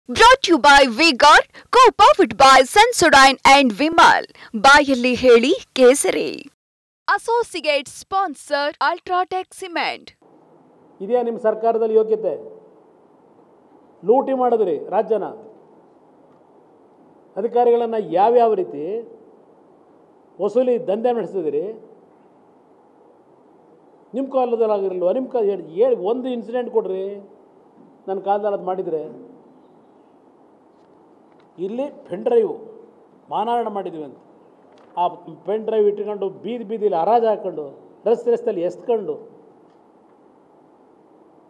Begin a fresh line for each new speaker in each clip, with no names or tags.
Brought to you by V-Guard, co-powered by Sensodyne and Vimal. ಬಾಯಲ್ಲಿ ಹೇಳಿ ಕೇಸರಿ. Associate sponsor Ultratech Cement.
ಇದೆಯಾ ನಿಮ್ಮ ಸರ್ಕಾರದಲ್ಲಿ ಯೋಗ್ಯತೆ? ಲೂಟಿ ಮಾಡಿದ್ರಿ ರಾಜ್ಯನ. ಅಧಿಕಾರಿಗಳನ್ನು ಯಾವ ರೀತಿ ವಸೂಲಿ ದಂಧೆ ನಡೆಸಿದಿರಿ? ನಿಮ್ಮ ಕಾಲದಲ್ಲಾಗಿರಲ್ವ? ನಿಮ್ಮ ಹೇಳಿ ಒಂದು ಇನ್ಸಿಡೆಂಟ್ ಕೊಡ್ರಿ. ನನ್ನ ಕಾಲದಲ್ಲಿ ಅದು ಮಾಡಿದರೆ ಇಲ್ಲಿ ಪೆನ್ ಡ್ರೈವ್ ಮಾನಹಾರ ಮಾಡಿದ್ವಿ ಅಂತ ಆ ಪೆನ್ ಡ್ರೈವ್ ಇಟ್ಕೊಂಡು ಬೀದಿಲಿ ಹರಾಜು ಹಾಕ್ಕೊಂಡು ರಸ್ತೆಯಲ್ಲಿ ಎಸ್ಕೊಂಡು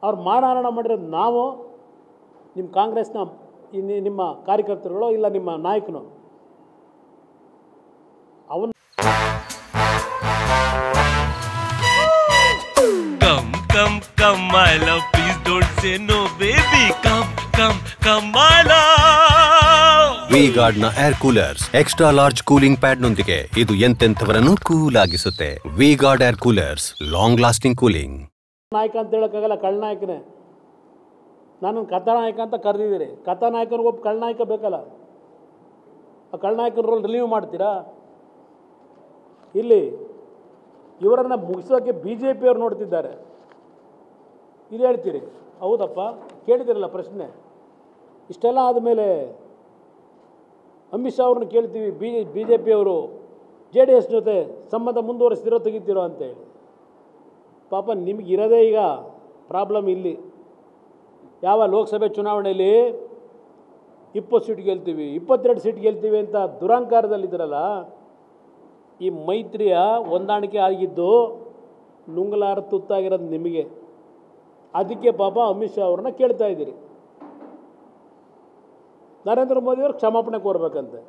ಅವ್ರು ಮಾನಹಾರ ಮಾಡಿರೋದು ನಾವು ನಿಮ್ಮ ಕಾಂಗ್ರೆಸ್ನ ನಿಮ್ಮ ಕಾರ್ಯಕರ್ತರುಗಳು ಇಲ್ಲ ನಿಮ್ಮ ನಾಯಕನು ಅವನು
Come my love, please don't say no baby. Come my love.
V-Guard ನ air coolers extra large cooling pad ನೊಂದಿಗೆ ಇದು ಎಂತೆಂಥವರನ್ನು ಕೂಲ್ ಆಗಿಸುತ್ತೆ. V-Guard air coolers, long lasting cooling.
ನಾಯಕ ಅಂತ ಹೇಳೋಕ್ಕಾಗಲ್ಲ, ಕಳ್ಳನಾಯಕನೇ. ನಾನು ಕಥಾನಾಯಕ ಅಂತ ಕರೆದಿದ್ದೀರಿ. ಕಥಾನಾಯಕನಿಗೊಬ್ಬ ಕಳ್ಳನಾಯಕ ಬೇಕಲ್ಲ. ಆ ಕಳ್ಳನಾಯಕನ ರೋಲ್ ರಿಲೀವ್ ಮಾಡ್ತೀರಾ? ಇಲ್ಲಿ ಇವರನ್ನು ಮುಗಿಸೋಕ್ಕೆ BJP ಅವರು ನೋಡ್ತಿದ್ದಾರೆ. ಇದು ಹೇಳ್ತೀರಿ, ಹೌದಪ್ಪ ಕೇಳಿದಿರಲ್ಲ ಪ್ರಶ್ನೆ. ಇಷ್ಟೆಲ್ಲ ಆದಮೇಲೆ ಅಮಿತ್ ಶಾ ಅವ್ರನ್ನ ಕೇಳ್ತೀವಿ, BJP ಅವರು JDS ಜೊತೆ ಸಂಬಂಧ ಮುಂದುವರಿಸ್ತಿರೋ ತೆಗಿತೀರೋ ಅಂತೇಳಿ. ಪಾಪ ನಿಮಗಿರೋದೇ ಈಗ ಪ್ರಾಬ್ಲಮ್ ಇಲ್ಲಿ. ಯಾವ ಲೋಕಸಭೆ ಚುನಾವಣೆಯಲ್ಲಿ 20 ಸೀಟ್ ಗೆಲ್ತೀವಿ, 22 ಸೀಟ್ ಗೆಲ್ತೀವಿ ಅಂತ ದುರಹಂಕಾರದಲ್ಲಿದ್ದರಲ್ಲ. ಈ ಮೈತ್ರಿಯ ಹೊಂದಾಣಿಕೆ ಆಗಿದ್ದು ನುಂಗಲಾರ ತುತ್ತಾಗಿರೋದು ನಿಮಗೆ. ಅದಕ್ಕೆ ಪಾಪ ಅಮಿತ್ ಶಾ ಅವ್ರನ್ನ ಕೇಳ್ತಾ ಇದ್ದೀರಿ. ನರೇಂದ್ರ ಮೋದಿಯವ್ರು ಕ್ಷಮಾಪಣೆ ಕೋರ್ಬೇಕಂತೆ.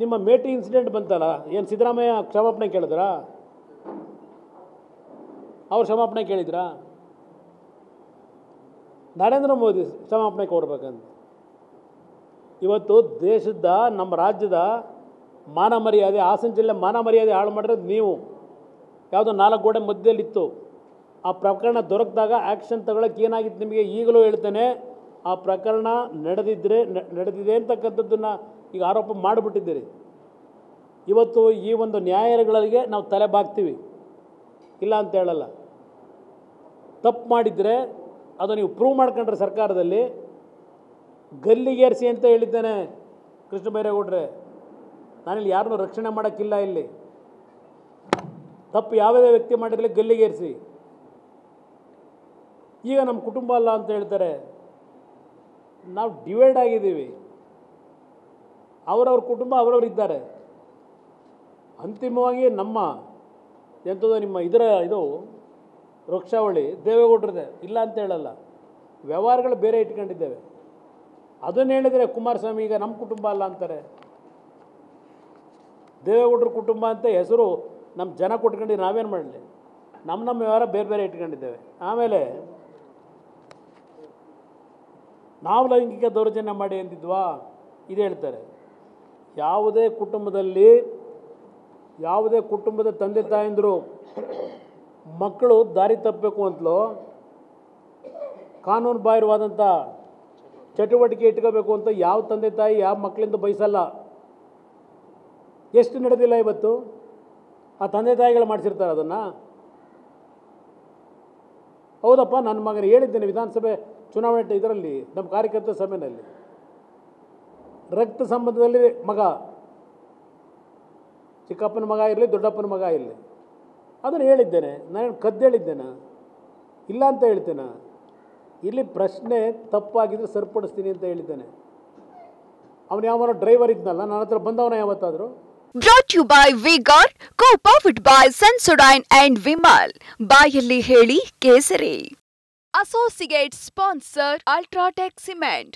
ನಿಮ್ಮ ಮೇಟಿ ಇನ್ಸಿಡೆಂಟ್ ಬಂತಲ್ಲ, ಏನು ಸಿದ್ದರಾಮಯ್ಯ ಕ್ಷಮಾಪಣೆ ಕೇಳಿದ್ರಾ? ಅವ್ರು ಕ್ಷಮಾಪಣೆ ಕೇಳಿದ್ರಾ? ನರೇಂದ್ರ ಮೋದಿ ಕ್ಷಮಾಪಣೆ ಕೋರ್ಬೇಕಂತ. ಇವತ್ತು ದೇಶದ ನಮ್ಮ ರಾಜ್ಯದ ಮಾನ ಮರ್ಯಾದೆ, ಹಾಸನ ಜಿಲ್ಲೆ ಮಾನ ಮರ್ಯಾದೆ ಹಾಳು ಮಾಡಿರೋದು ನೀವು. ಯಾವುದೋ 4 ಗೋಡೆ ಮಧ್ಯದಲ್ಲಿತ್ತು. ಆ ಪ್ರಕರಣ ದೊರಕಿದಾಗ ಆ್ಯಕ್ಷನ್ ತಗೊಳ್ಳೋಕೆ ಏನಾಗಿತ್ತು ನಿಮಗೆ ಈಗಲೂ ಹೇಳ್ತೇನೆ. ಆ ಪ್ರಕರಣ ನಡೆದಿದೆ ಅಂತಕ್ಕಂಥದ್ದನ್ನು ಈಗ ಆರೋಪ ಮಾಡಿಬಿಟ್ಟಿದ್ದೀರಿ. ಇವತ್ತು ಈ ಒಂದು ನ್ಯಾಯಾಲಯಗಳಿಗೆ ನಾವು ತಲೆ ಬಾಗ್ತೀವಿ, ಇಲ್ಲ ಅಂತ ಹೇಳಲ್ಲ. ತಪ್ಪು ಮಾಡಿದರೆ ಅದು ನೀವು ಪ್ರೂವ್ ಮಾಡ್ಕೊಂಡ್ರೆ ಸರ್ಕಾರದಲ್ಲಿ ಗಲ್ಲಿಗೇರಿಸಿ ಅಂತ ಹೇಳಿದ್ದೇನೆ ಕೃಷ್ಣ ಬೈರೇಗೌಡ್ರೆ. ನಾನಿಲ್ಲಿ ಯಾರನ್ನೂ ರಕ್ಷಣೆ ಮಾಡೋಕ್ಕಿಲ್ಲ. ಇಲ್ಲಿ ತಪ್ಪು ಯಾವುದೇ ವ್ಯಕ್ತಿ ಮಾಡಿರಲಿ ಗಲ್ಲಿಗೇರಿಸಿ. ಈಗ ನಮ್ಮ ಕುಟುಂಬ ಅಲ್ಲ ಅಂತ ಹೇಳ್ತಾರೆ. ನಾವು ಡಿವೈಡ್ ಆಗಿದ್ದೀವಿ. ಅವರವ್ರ ಕುಟುಂಬ ಅವರವ್ರು ಇದ್ದಾರೆ. ಅಂತಿಮವಾಗಿ ನಮ್ಮ ಎಂಥದ್ದು ನಿಮ್ಮ ಇದು ವೃಕ್ಷಾವಳಿ ದೇವೇಗೌಡರದೇ, ಇಲ್ಲ ಅಂತ ಹೇಳಲ್ಲ. ವ್ಯವಹಾರಗಳು ಬೇರೆ ಇಟ್ಕೊಂಡಿದ್ದೇವೆ. ಅದನ್ನು ಹೇಳಿದರೆ ಕುಮಾರಸ್ವಾಮಿ ಈಗ ನಮ್ಮ ಕುಟುಂಬ ಅಲ್ಲ ಅಂತಾರೆ. ದೇವೇಗೌಡರ ಕುಟುಂಬ ಅಂತ ಹೆಸರು ನಮ್ಮ ಜನ ಕೊಟ್ಕೊಂಡು ನಾವೇನು ಮಾಡಲಿ? ನಮ್ಮ ವ್ಯವಹಾರ ಬೇರೆ ಇಟ್ಕೊಂಡಿದ್ದೇವೆ. ಆಮೇಲೆ ನಾವು ಲೈಂಗಿಕ ದೌರ್ಜನ್ಯ ಮಾಡಿ ಅಂತಿದ್ವಾ? ಇದು ಹೇಳ್ತಾರೆ. ಯಾವುದೇ ಕುಟುಂಬದ ತಂದೆ ತಾಯಂದರು ಮಕ್ಕಳು ದಾರಿ ತಪ್ಪಬೇಕು ಅಂತಲೋ ಕಾನೂನು ಬಾಹಿರವಾದಂಥ ಚಟುವಟಿಕೆ ಇಟ್ಕೋಬೇಕು ಅಂತ ಯಾವ ತಂದೆ ತಾಯಿ ಯಾವ ಮಕ್ಕಳಿಂದ ಬಯಸಲ್ಲ. ಎಷ್ಟು ನಡೆದಿಲ್ಲ ಇವತ್ತು? ಆ ತಂದೆ ತಾಯಿಗಳು ಮಾಡಿಸಿರ್ತಾರೆ ಅದನ್ನು. ಹೌದಪ್ಪ, ನನ್ನ ಮಗನ ಹೇಳಿದ್ದೇನೆ ವಿಧಾನಸಭೆ ಚುನಾವಣೆ ಇದರಲ್ಲಿ ನಮ್ಮ ಕಾರ್ಯಕರ್ತರ ಸಭೆಯಲ್ಲಿ. ರಕ್ತ ಸಂಬಂಧದಲ್ಲಿ ಮಗ, ಚಿಕ್ಕಪ್ಪನ ಮಗ ಇರಲಿ ದೊಡ್ಡಪ್ಪನ ಮಗ ಇರಲಿ, ಅದನ್ನು ಹೇಳಿದ್ದೇನೆ. ನಾನು ಕದ್ದೇಳಿದ್ದೇನೆ, ಇಲ್ಲ ಅಂತ ಹೇಳ್ತೇನೆ. ಇಲ್ಲಿ ಪ್ರಶ್ನೆ ತಪ್ಪಾಗಿದ್ದರೆ ಸರಿಪಡಿಸ್ತೀನಿ ಅಂತ ಹೇಳಿದ್ದೇನೆ. ಅವನು ಯಾವನೋ ಡ್ರೈವರ್ ಇದ್ನಲ್ಲ, ನನ್ನ ಹತ್ರ ಬಂದವನ ಯಾವತ್ತಾದರೂ.
Brought to you by V-Guard, co-powered by Sensodyne and Vimal. ಬಾಯಲ್ಲಿ ಹೇಳಿ ಕೇಸರಿ. Associate sponsor Ultratech Cement.